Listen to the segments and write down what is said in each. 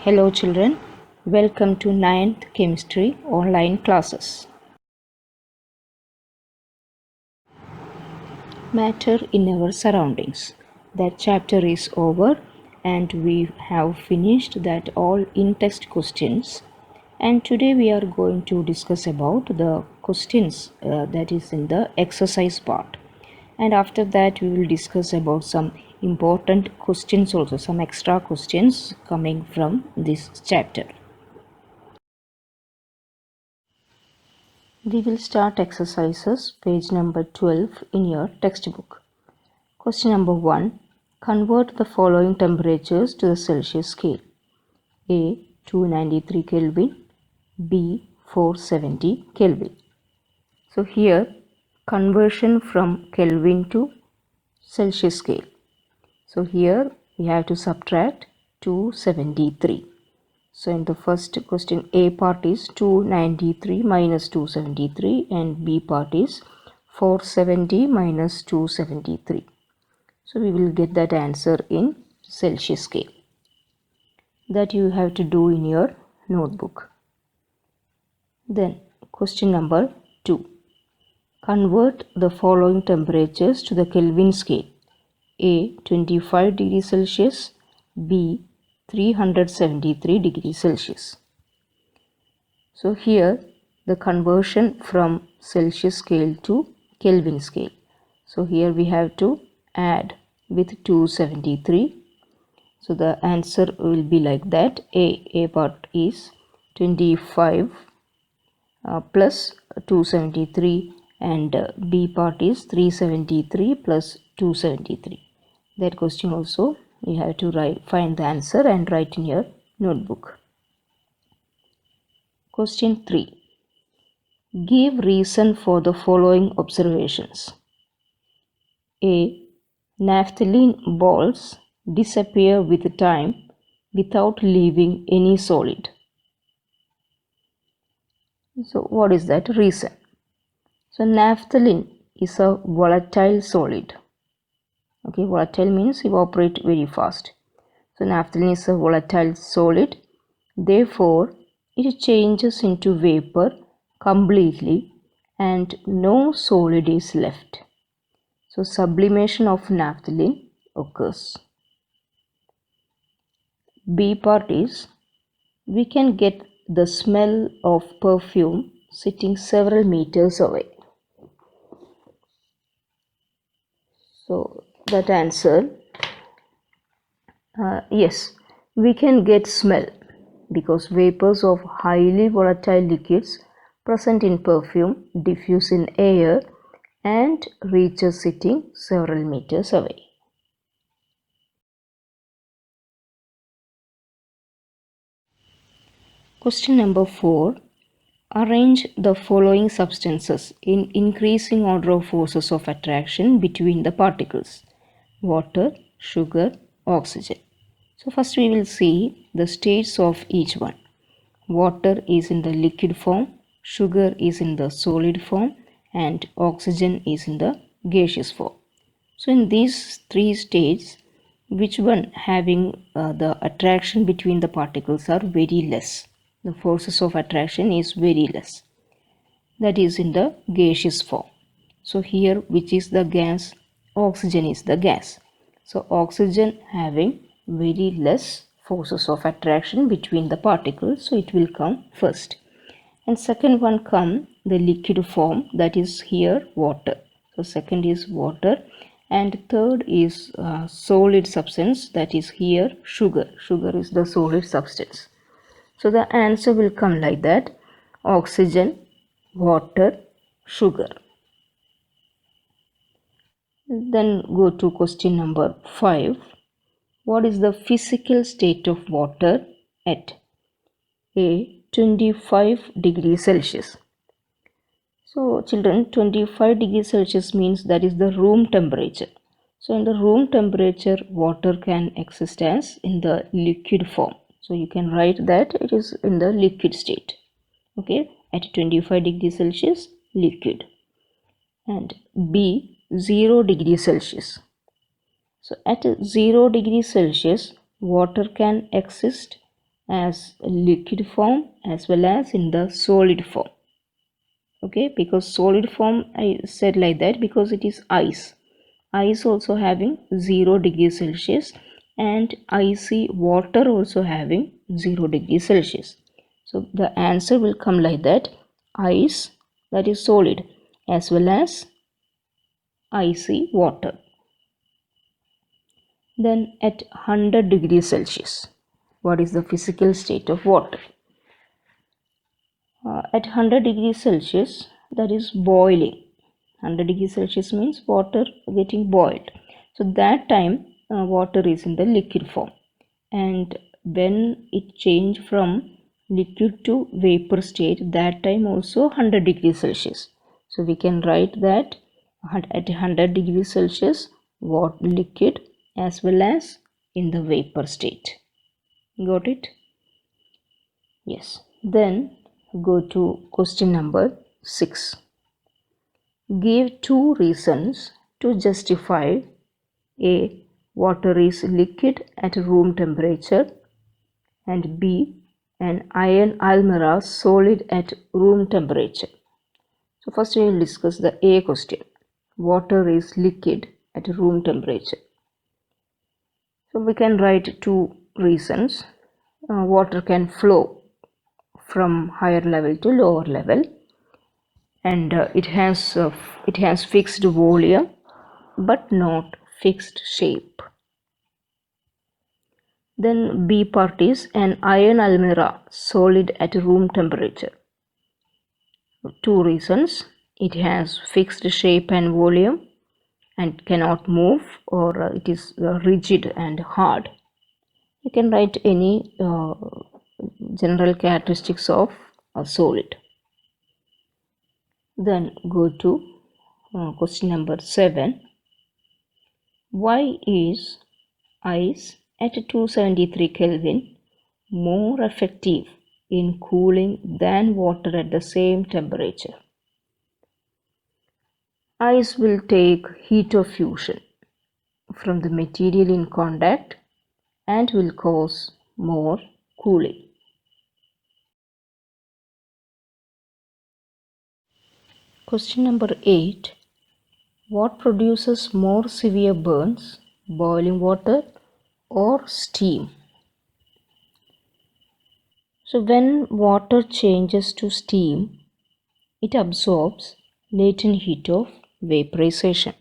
Hello children, welcome to 9th Chemistry online classes. Matter in our surroundings. That chapter is over and we have finished that all in-text questions, and today we are going to discuss about the questions that is in the exercise part, and after that we will discuss about some important questions, also some extra questions coming from this chapter. We will start exercises page number 12 in your textbook. Question number 1. Convert the following temperatures to the Celsius scale. A. 293 Kelvin, B. 470 Kelvin. So here conversion from Kelvin to Celsius scale. So here we have to subtract 273. So in the first question, A part is 293 minus 273 and B part is 470 minus 273. So we will get that answer in Celsius scale. That you have to do in your notebook. Then question number 2. Convert the following temperatures to the Kelvin scale. A. 25 degrees Celsius, B. 373 degrees Celsius. So here the conversion from Celsius scale to Kelvin scale. So here we have to add with 273. So the answer will be like that. A part is 25 plus 273 and B part is 373 plus 273. That question also you have to find the answer and write in your notebook. Question 3. Give reason for the following observations. A. Naphthalene balls disappear with time without leaving any solid. So what is that reason? So naphthalene is a volatile solid. Okay, volatile means evaporate very fast. So naphthalene is a volatile solid. Therefore, it changes into vapor completely and no solid is left. So sublimation of naphthalene occurs. B part is we can get the smell of perfume sitting several meters away. So that answer, yes, we can get smell because vapors of highly volatile liquids present in perfume diffuse in air and reaches sitting several meters away. Question number 4. Arrange the following substances in increasing order of forces of attraction between the particles: water, sugar, oxygen. So first we will see the states of each one. Water is in the liquid form, sugar is in the solid form, and oxygen is in the gaseous form. So in these three states, which one having the attraction between the particles are very less? The forces of attraction is very less. That is in the gaseous form. So here which is the gas? Oxygen is the gas. So oxygen having very less forces of attraction between the particles, so it will come first. And second one come the liquid form, that is here water. So second is water, and third is solid substance, that is here sugar. Sugar is the solid substance. So the answer will come like that: oxygen, water, sugar. Then go to question number 5. What is the physical state of water at A. 25 degrees Celsius? So children, 25 degrees Celsius means that is the room temperature. So in the room temperature, water can exist as in the liquid form. So you can write that it is in the liquid state. Okay, at 25 degrees Celsius, liquid. And B, 0 degrees Celsius. So at 0 degrees Celsius, water can exist as liquid form as well as in the solid form. Okay, because solid form I said like that because it is ice. Ice also having 0 degrees Celsius and icy water also having 0 degrees Celsius. So the answer will come like that: ice, that is solid, as well as icy water. Then at 100 degrees Celsius, what is the physical state of water? At 100 degrees Celsius, that is boiling. 100 degrees Celsius means water getting boiled. So that time water is in the liquid form, and when it change from liquid to vapor state, that time also 100 degrees Celsius. So we can write that at 100 degrees Celsius what liquid as well as in the vapor state. Got it? Yes. Then go to question number 6. Give 2 reasons to justify A. Water is liquid at room temperature, and B. An iron almirah solid at room temperature. So first we will discuss the A question. Water is liquid at room temperature. So we can write 2 reasons. Water can flow from higher level to lower level, and it has fixed volume but not fixed shape. Then B part is an iron almirah solid at room temperature. 2 reasons: it has fixed shape and volume and cannot move, or it is rigid and hard. You can write any general characteristics of a solid. Then go to question number 7. Why is ice at 273 Kelvin more effective in cooling than water at the same temperature? Ice will take heat of fusion from the material in contact and will cause more cooling. Question number 8. What produces more severe burns, boiling water or steam? So when water changes to steam, it absorbs latent heat of vaporization.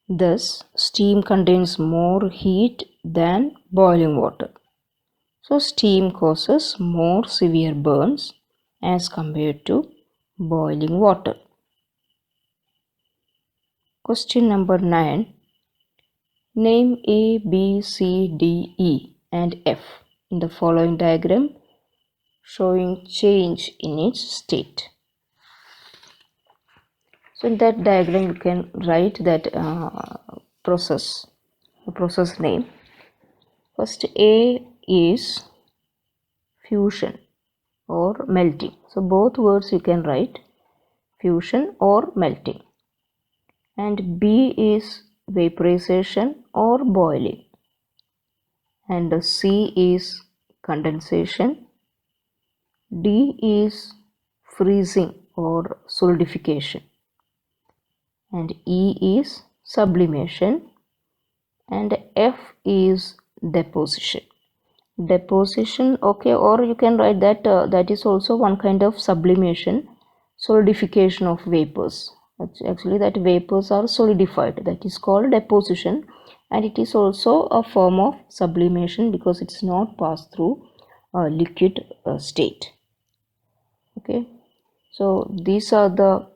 Thus, steam contains more heat than boiling water. So steam causes more severe burns as compared to boiling water. Question number 9. Name A, B, C, D, E and F in the following diagram showing change in its state. So in that diagram you can write that process name. First, A is fusion or melting. So both words you can write fusion or melting. And B is vaporization or boiling. And C is condensation. D is freezing or solidification. And E is sublimation. And F is deposition. Deposition, okay, or you can write that that is also one kind of sublimation, solidification of vapors. Actually that vapors are solidified, that is called deposition, and it is also a form of sublimation because it's not passed through a liquid state. Okay, so these are the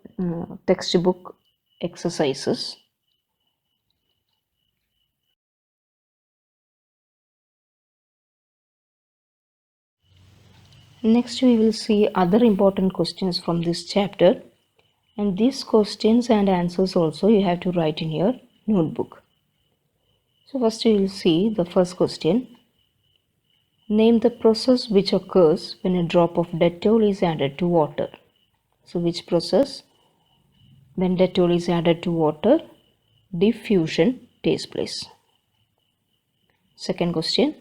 textbook exercises. Next we will see other important questions from this chapter, and these questions and answers also you have to write in your notebook. So first we will see the first question. Name the process which occurs when a drop of Dettol is added to water. So which process? When Dettol is added to water, diffusion takes place. Second question.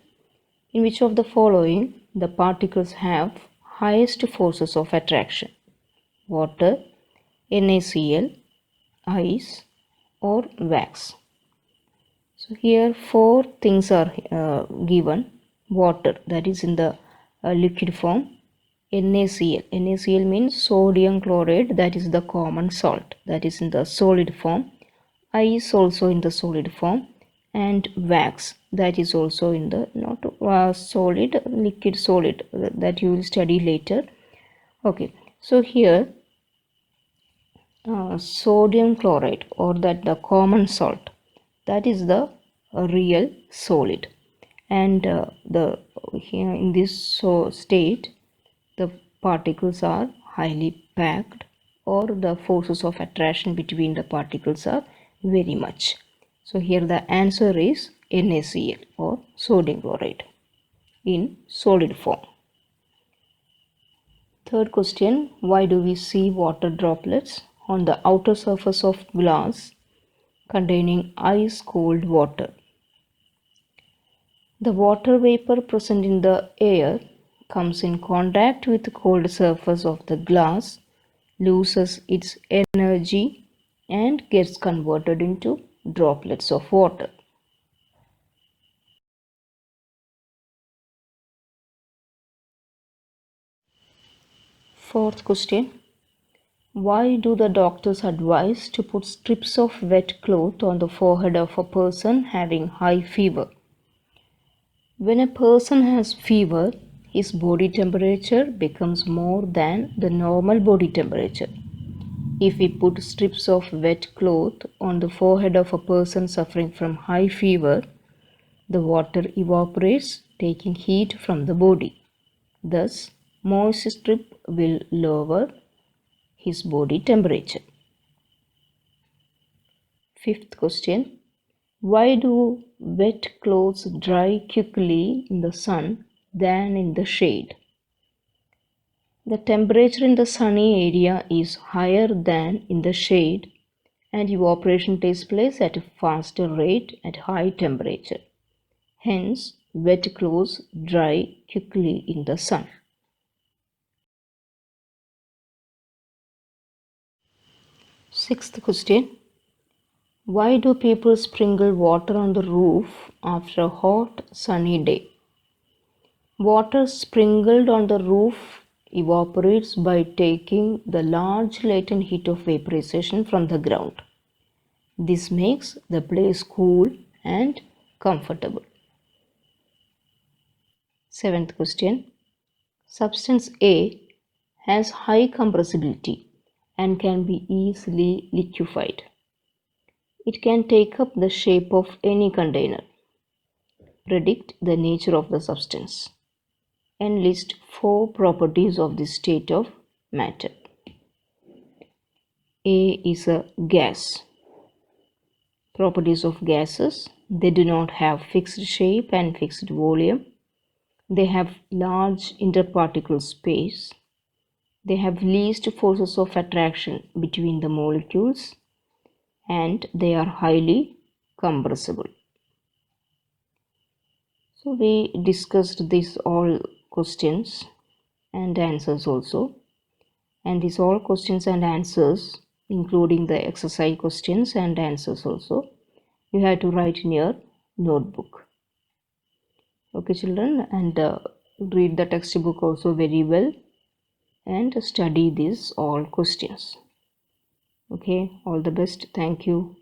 In which of the following the particles have highest forces of attraction? Water, NaCl, ice, or wax? So here four things are given. Water, that is in the liquid form. NaCl. NaCl means sodium chloride, that is the common salt, that is in the solid form. Ice also in the solid form, and wax, that is also in the not solid, liquid solid, that you will study later. Okay, so here sodium chloride, or that the common salt, that is the real solid, and the here in this state the particles are highly packed, or the forces of attraction between the particles are very much. So here the answer is NaCl, or sodium chloride, in solid form. Third question, why do we see water droplets on the outer surface of glass containing ice cold water? The water vapor present in the air comes in contact with the cold surface of the glass, loses its energy, and gets converted into droplets of water. Fourth question, why do the doctors advise to put strips of wet cloth on the forehead of a person having high fever? When a person has fever, his body temperature becomes more than the normal body temperature. If we put strips of wet cloth on the forehead of a person suffering from high fever, the water evaporates, taking heat from the body. Thus, moist strip will lower his body temperature. Fifth question, why do wet clothes dry quickly in the sun than in the shade? The temperature in the sunny area is higher than in the shade, and evaporation takes place at a faster rate at high temperature. Hence, wet clothes dry quickly in the sun. Sixth question, why do people sprinkle water on the roof after a hot sunny day? Water sprinkled on the roof evaporates by taking the large latent heat of vaporization from the ground. This makes the place cool and comfortable. Seventh question, substance A has high compressibility and can be easily liquefied. It can take up the shape of any container. Predict the nature of the substance and list 4 properties of this state of matter. A is a gas. Properties of gases: they do not have fixed shape and fixed volume. They have large interparticle space. They have least forces of attraction between the molecules, and they are highly compressible. So we discussed these all questions and answers also, and these all questions and answers, including the exercise questions and answers also, you have to write in your notebook. Okay children, and read the textbook also very well and study these all questions. Okay, all the best. Thank you.